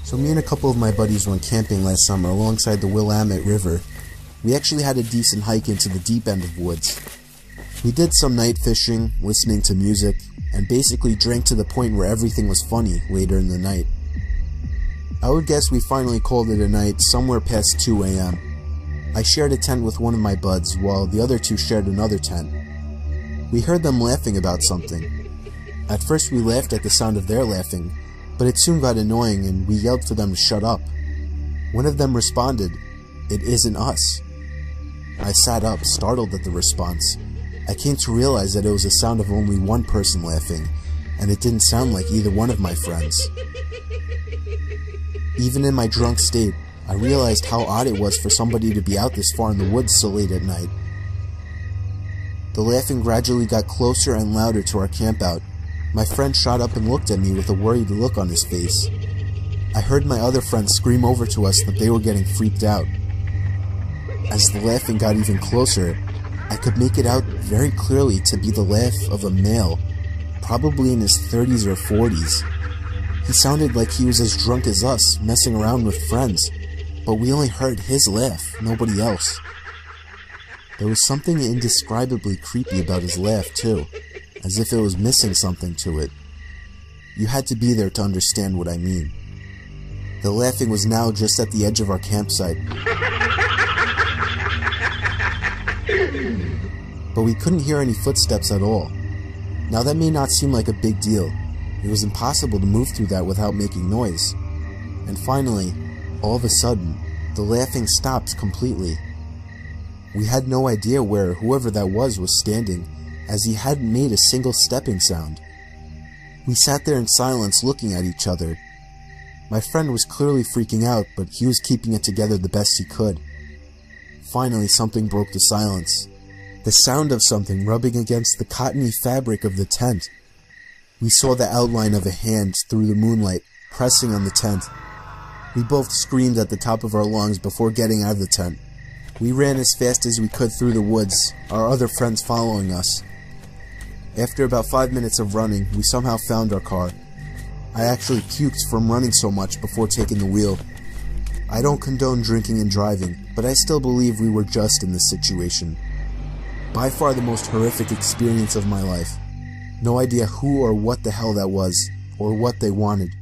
So me and a couple of my buddies went camping last summer alongside the Willamette River. We actually had a decent hike into the deep end of woods. We did some night fishing, listening to music, and basically drank to the point where everything was funny later in the night. I would guess we finally called it a night somewhere past 2 a.m. I shared a tent with one of my buds, while the other two shared another tent. We heard them laughing about something. At first we laughed at the sound of their laughing, but it soon got annoying and we yelled for them to shut up. One of them responded, "It isn't us." I sat up, startled at the response. I came to realize that it was the sound of only one person laughing, and it didn't sound like either one of my friends. Even in my drunk state, I realized how odd it was for somebody to be out this far in the woods so late at night. The laughing gradually got closer and louder to our campout. My friend shot up and looked at me with a worried look on his face. I heard my other friends scream over to us that they were getting freaked out. As the laughing got even closer, I could make it out very clearly to be the laugh of a male, probably in his 30s or 40s. He sounded like he was as drunk as us, messing around with friends, but we only heard his laugh, nobody else. There was something indescribably creepy about his laugh too, as if it was missing something to it. You had to be there to understand what I mean. The laughing was now just at the edge of our campsite, but we couldn't hear any footsteps at all. Now that may not seem like a big deal. It was impossible to move through that without making noise. And finally, all of a sudden, the laughing stopped completely. We had no idea where whoever that was standing, as he hadn't made a single stepping sound. We sat there in silence looking at each other. My friend was clearly freaking out, but he was keeping it together the best he could. Finally, something broke the silence. The sound of something rubbing against the cottony fabric of the tent. We saw the outline of a hand through the moonlight, pressing on the tent. We both screamed at the top of our lungs before getting out of the tent. We ran as fast as we could through the woods, our other friends following us. After about 5 minutes of running, we somehow found our car. I actually puked from running so much before taking the wheel. I don't condone drinking and driving, but I still believe we were just in this situation. By far the most horrific experience of my life. No idea who or what the hell that was, or what they wanted.